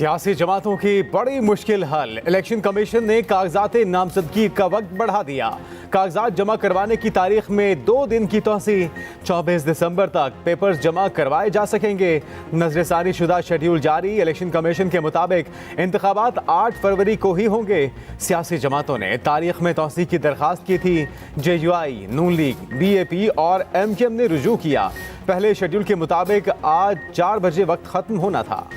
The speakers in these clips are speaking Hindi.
सियासी जमातों की बड़ी मुश्किल हल। इलेक्शन कमीशन ने कागजात नामजदगी का वक्त बढ़ा दिया। कागजात जमा करवाने की तारीख में 2 दिन की तोसी। 24 दिसंबर तक पेपर्स जमा करवाए जा सकेंगे। नजरसानी शुदा शेड्यूल जारी। इलेक्शन कमीशन के मुताबिक इंतखाबात 8 फरवरी को ही होंगे। सियासी जमातों ने तारीख में तोसी की दरखास्त की थी। JUI, नून लीग, BAP और MKM ने रुजू किया। पहले शेड्यूल के मुताबिक आज 4 बजे वक्त खत्म होना था।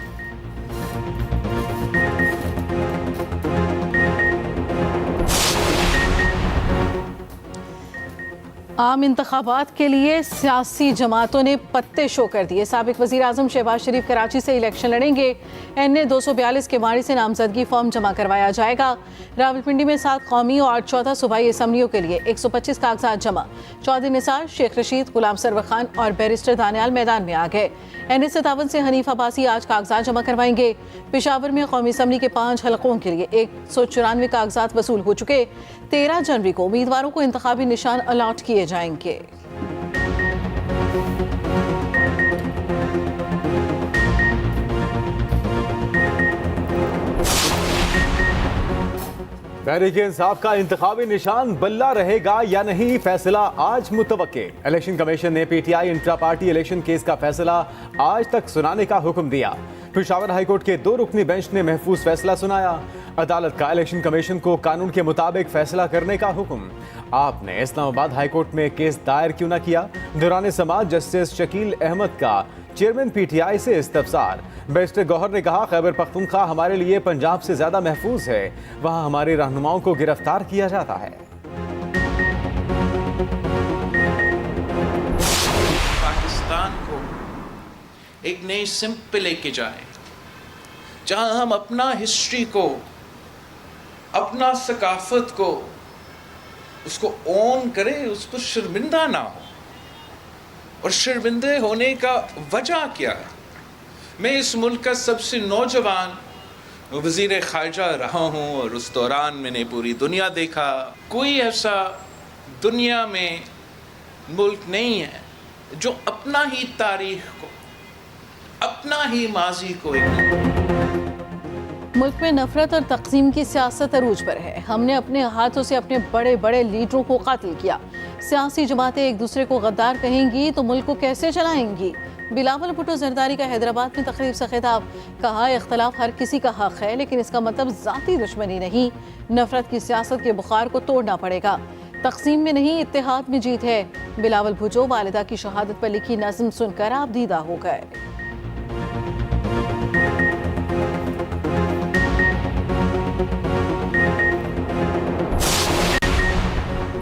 आम इंतखाबात के लिए सियासी जमातों ने पत्ते शो कर दिए। साबिक वज़ीर आज़म शहबाज शरीफ कराची से इलेक्शन लड़ेंगे। NA 242 के मारी से नामजदगी फॉर्म जमा करवाया जाएगा। रावलपिंडी में 7 कौमी और 14 सूबाई असम्बलियों के लिए 125 कागजात जमा। चौधरी निसार, शेख रशीद, गुलाम सरवर खान और बैरिस्टर दानियाल मैदान में आ गए। NA 57 से हनीफ अब्बासी आज कागजात जमा करवाएंगे। पेशावर में कौमी असम्बली के 5 हलकों के लिए 194 कागजात वसूल हो चुके। 13 जनवरी को उम्मीदवारों को इंतखाबी निशान अलॉट किए जाएंगे। तहरीक इंसाफ का इंतखाबी निशान बल्ला रहेगा या नहीं, फैसला आज मुतवक्के। इलेक्शन कमीशन ने PTI intra party election case का फैसला आज तक सुनाने का हुक्म दिया। पेशावर हाईकोर्ट के 2 रुकनी बेंच ने महफूज फैसला सुनाया। अदालत का इलेक्शन कमीशन को कानून के मुताबिक फैसला करने का हुक्म। आपने इस्लामाबाद हाईकोर्ट में केस दायर क्यों न किया? दौरान समाअत जस्टिस शकील अहमद का चेयरमैन PTI से इस्तफसार। बैरिस्टर गौहर ने कहा, खैबर पख्तूनख्वा हमारे लिए पंजाब से ज्यादा महफूज है। वहां हमारे रहनुमाओं को गिरफ्तार किया जाता है। पाकिस्तान को एक नई सिमत पे लेके जाए, जहां हम अपना हिस्ट्री को, अपना सकाफत को, उसको ओन करें, उस पर शर्मिंदा ना हो। और शर्मिंदे होने का वजह क्या है? मैं इस मुल्क का सबसे नौजवान वज़ीर ख़ारिजा रहा हूँ और उस दौरान मैंने पूरी दुनिया देखा। कोई ऐसा दुनिया में मुल्क नहीं है जो अपना ही तारीख को, अपना ही माजी को मुल्क में नफरत और तक़सीम की सियासत अरूज पर है। हमने अपने हाथों से अपने बड़े बड़े लीडरों को कातिल किया। सियासी जमातें एक दूसरे को गद्दार कहेंगी तो मुल्क को कैसे चलाएंगी? बिलावल भुट्टो जरदारी का हैदराबाद में तकरीब से खिताब। कहा, इख्तलाफ हर किसी का हक है, लेकिन इसका मतलब ज़ाती दुश्मनी नहीं। नफरत की सियासत के बुखार को तोड़ना पड़ेगा। तक़सीम में नहीं, इत्तेहाद में जीत है। बिलावल भुट्टो वालिदा की शहादत पर लिखी नज़्म सुनकर आप दीदा हो गए।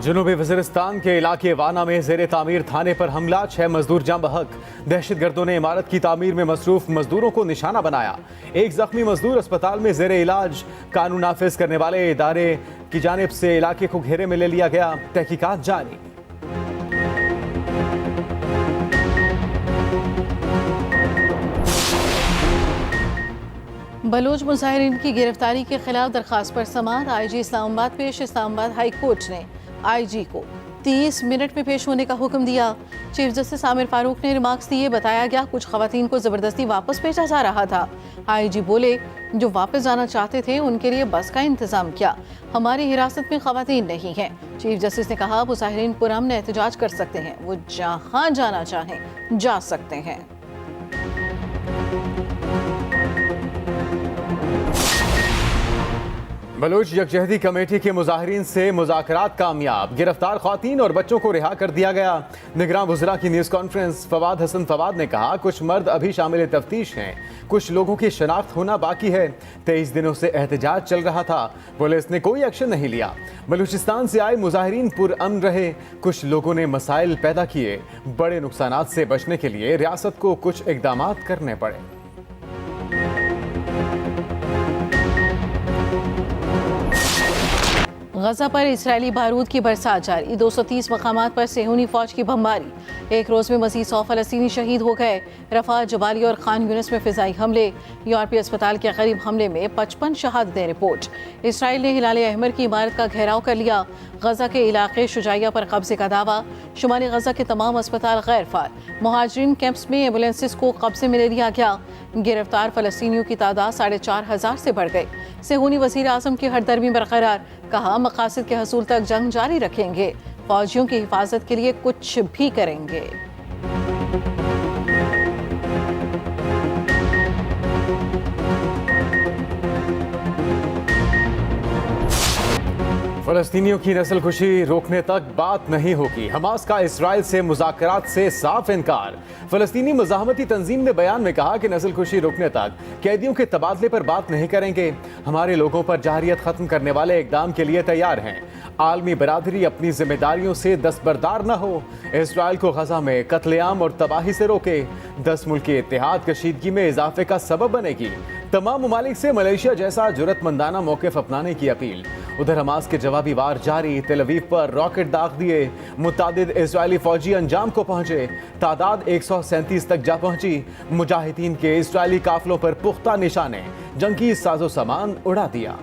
जनूबी वज़ीरिस्तान के इलाके वाना में ज़ेरे तामीर थाने पर हमला। 6 मजदूर जाँ बहक। दहशतगर्दों ने इमारत की तामीर में मसरूफ मजदूरों को निशाना बनाया। एक जख्मी मजदूर अस्पताल में ज़ेरे इलाज। कानून नाफिज करने वाले इदारे की जानिब से इलाके को घेरे में ले लिया गया। तहकीकात जारी। बलोच मुजाहिरीन की गिरफ्तारी के खिलाफ दरखास्त पर समाअत। IG इस्लामाबाद पेश। इस्लामाबाद हाई कोर्ट ने IG को 30 मिनट में पेश होने का हुक्म दिया। चीफ जस्टिस आमिर फारूक ने रिमार्क्स दिए। बताया गया, कुछ खवातीन को जबरदस्ती वापस भेजा जा रहा था। IG बोले, जो वापस जाना चाहते थे उनके लिए बस का इंतजाम किया। हमारी हिरासत में खवातीन नहीं हैं। चीफ जस्टिस ने कहा, मुजाहिरीन पुरअमन एहतजाज कर सकते हैं, वो जहाँ जाना चाहें जा सकते हैं। बलोच यकजहती कमेटी के मुजाहिरीन से मुज़ाकरात कामयाब। गिरफ्तार ख़वातीन और बच्चों को रिहा कर दिया गया। निगरान वज़रा की न्यूज़ कॉन्फ्रेंस। फवाद हसन फवाद ने कहा, कुछ मर्द अभी शामिल तफ्तीश हैं, कुछ लोगों की शनाख्त होना बाकी है। 23 दिनों से एहतजाज चल रहा था, पुलिस ने कोई एक्शन नहीं लिया। बलूचिस्तान से आए मुजाहिरीन पुरअमन रहे, कुछ लोगों ने मसाइल पैदा किए। बड़े नुकसानात से बचने के लिए रियासत को कुछ इक़दामात करने पड़े। गजा पर इजरायली बारूद की बरसात जारी, 230 मकामात पर सेहूनी फौज की बमबारी। एक रोज में मजीद 100 फलस्तीनी शहीद हो गए। रफा, जबाली और खान यूनिस में फिजाई हमले। यूरोपीय अस्पताल के करीब हमले में 55 शहादतें रिपोर्ट। इसराइल ने हिलाल अहमर की इमारत का घेराव कर लिया। गजा के इलाके शुजाइया पर कब्जे का दावा। शुमाली गजा के तमाम अस्पताल गैर फाल। मुहाजिरीन कैंप्स में एम्बुलेंसेस को कब्जे में ले लिया गया। गिरफ्तार फलस्तीनियों की तादाद 4,500 से बढ़ गई। सेहूनी वजीर आजम की हरदर्मी बरकरार, कहा मकासद के हसूल तक जंग जारी रखेंगे, फौजियों की हिफाजत के लिए कुछ भी करेंगे। फलस्तीनियों की नस्लकुशी रोकने तक बात नहीं होगी। हमास का इसराइल से मुज़ाकरात से साफ इनकार। फलस्तीनी मुज़ाहमती तंजीम ने बयान में कहा कि नस्लकुशी रोकने तक कैदियों के तबादले पर बात नहीं करेंगे। हमारे लोगों पर जाहिरियत खत्म करने वाले इकदाम के लिए तैयार हैं। आलमी बरादरी अपनी जिम्मेदारियों से दस्तबरदार न हो। इसराइल को गजा में कत्लेआम और तबाही से रोके। 10 मुल्क के इत्तेहाद कशीदगी में इजाफे का सबब बनेगी। तमाम ममालिक से मलेशिया जैसा जुरतमंदाना मौक़िफ़ अपनाने की अपील। उधर हमास के जवाबी वार जारी। तेल अवीव पर रॉकेट दाग दिए। मुतादिद इजरायली फौजी अंजाम को पहुंचे। तादाद 137 तक जा पहुंची। मुजाहिदीन के इजरायली काफिलों पर पुख्ता निशाने। जंगी साजो सामान उड़ा दिया।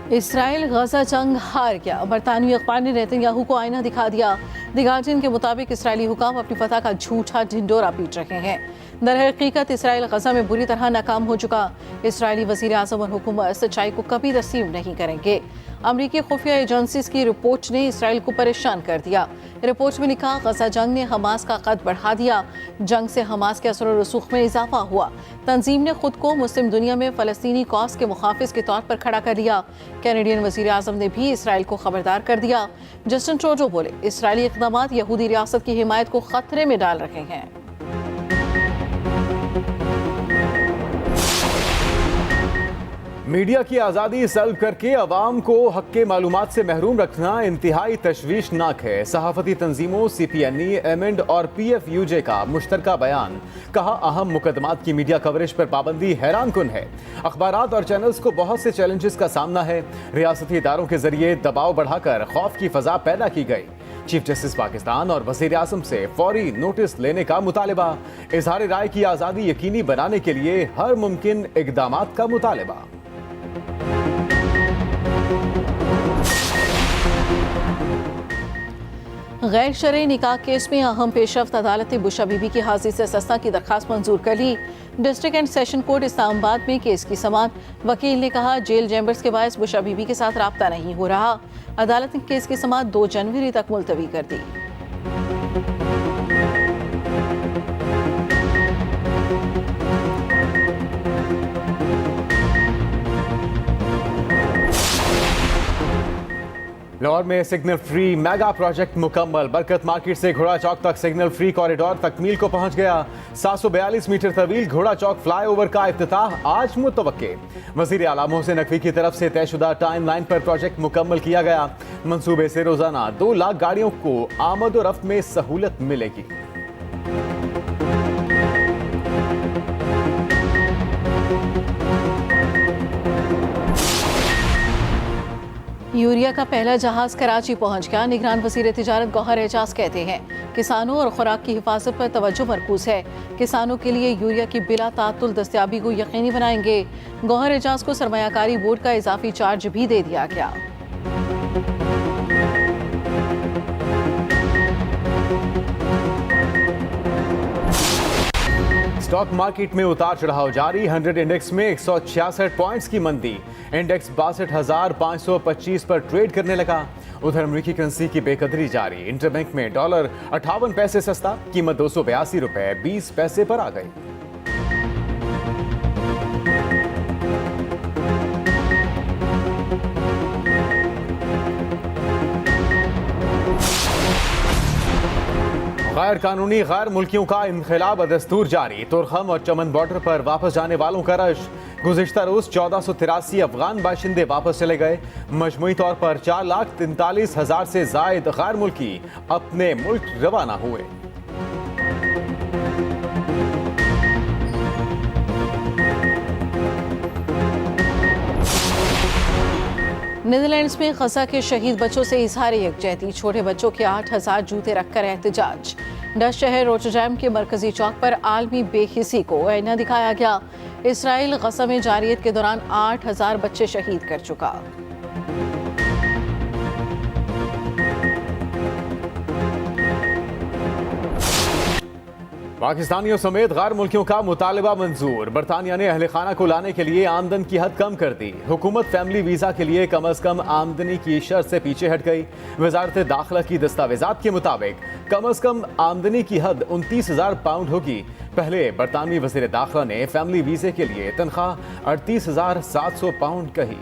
इसराइल गजा जंग हार गया। बरतानवी अखबार ने नेतन्याहू को आईना दिखा दिया। द गार्डियन के मुताबिक इसराइली हुकाम अपनी फतह का झूठा ढिंडोरा पीट रहे हैं। दरहकीकत इसराइल गजा में बुरी तरह नाकाम हो चुका। इसराइली वजीर आज़म और हुकूमत सच्चाई को कभी तस्लीम नहीं करेंगे। अमरीकी खुफिया एजेंसीज की रिपोर्ट ने इसराइल को परेशान कर दिया। रिपोर्ट में लिखा, गजा जंग ने हमास का कद बढ़ा दिया। जंग से हमास के असर और रसूख में इजाफा हुआ। तंजीम ने खुद को मुस्लिम दुनिया में फ़लस्तीनी कॉज के मुखाफिज के तौर पर खड़ा कर लिया। कैनेडियन वजीर आज़म ने भी इसराइल को खबरदार कर दिया। जस्टिन ट्रूडो बोले, इसराइली इक़दामात यहूदी रियासत की हिमायत को खतरे में डाल रहे हैं। मीडिया की आज़ादी सल्ब करके अवाम को हक के मालूमात से महरूम रखना इंतहाई तशवीशनाक है। सहाफ़ती तंजीमों CPNE, एमेंड और PFUJ का मुश्तरका बयान। कहा, अहम मुकदमात की मीडिया कवरेज पर पाबंदी हैरान कुन है। अखबारात और चैनल्स को बहुत से चैलेंजेस का सामना है। रियासती इदारों के जरिए दबाव बढ़ाकर खौफ की फजा पैदा की गई। चीफ जस्टिस पाकिस्तान और वज़ीर आज़म से फौरी नोटिस लेने का मुतालिबा। इजहार राय की आज़ादी यकीनी बनाने के लिए हर मुमकिन इक़दामात का मुतालिबा। गैर शरई निकाह केस में अहम पेशरफ्त अदालत ने बुशा बीबी की हाजिरी से सस्ता की दरखास्त मंजूर कर ली। District and session court Islamabad में केस की समाअत। वकील ने कहा, जेल चैम्बर्स के बायस बुशा बीबी के साथ राब्ता नहीं हो रहा। अदालत ने केस की समाअत 2 जनवरी तक मुलतवी कर दी। लाहौर में सिग्नल फ्री मेगा प्रोजेक्ट मुकम्मल। बरकत मार्केट से घोड़ा चौक तक सिग्नल फ्री कॉरिडोर तकमील को पहुंच गया। 742 मीटर तवील घोड़ा चौक फ्लाईओवर का इफ्तिताह आज मुतवक्के। वज़ीर आला मोहसिन नकवी की तरफ से तयशुदा टाइम लाइन पर प्रोजेक्ट मुकम्मल किया गया। मंसूबे से रोजाना 2 लाख गाड़ियों को आमद और रफ्त में सहूलत मिलेगी। यूरिया का पहला जहाज कराची पहुंच गया। निगरान वज़ीर तिजारत गौहर एजाज कहते हैं, किसानों और खुराक की हिफाजत पर तवज्जो मरकूज है। किसानों के लिए यूरिया की बिला तातुल दस्तयाबी को यकीनी बनाएंगे। गौहर एजाज को सरमायाकारी बोर्ड का इजाफी चार्ज भी दे दिया गया। स्टॉक मार्केट में उतार चढ़ाव जारी। 100 इंडेक्स में 166 पॉइंट्स की मंदी। इंडेक्स 62,525 पर ट्रेड करने लगा। उधर अमेरिकी करेंसी की बेकदरी जारी। इंटरबैंक में डॉलर 58 पैसे सस्ता, कीमत 282 रुपए 20 पैसे पर आ गई। गैर कानूनी गैर मुल्कियों का इनखिला बदस्तूर जारी। तुरखम और चमन बॉर्डर पर वापस जाने वालों का रश। गुज़िश्ता रोज 1483 अफगान बाशिंदे वापस चले गए। मजमूई तौर पर 4,43,000 से जायद गैर मुल्की अपने मुल्क रवाना हुए। नीदरलैंड्स में गजा के शहीद बच्चों से इजहार यकजहती, छोटे बच्चों के 8,000 जूते रखकर एहतजाज। डच शहर रोटरडैम के मरकजी चौक पर आलमी बेहिसी को आईना दिखाया गया। इसराइल गजा में जारियत के दौरान 8,000 बच्चे शहीद कर चुका। पाकिस्तानियों समेत गैर मुल्कियों का मुतालबा मंजूर। बरतानिया ने अहले खाना को लाने के लिए आमदन की हद कम कर दी। हुकूमत फैमिली वीजा के लिए कम अज कम आमदनी की शर्त से पीछे हट गई। वजारत दाखिला की दस्तावेजात के मुताबिक कम अज कम आमदनी की हद 29,000 पाउंड होगी। पहले बरतानवी वजीर दाखिला ने फैमिली वीजे के लिए तनख्वाह 38,700 पाउंड कही।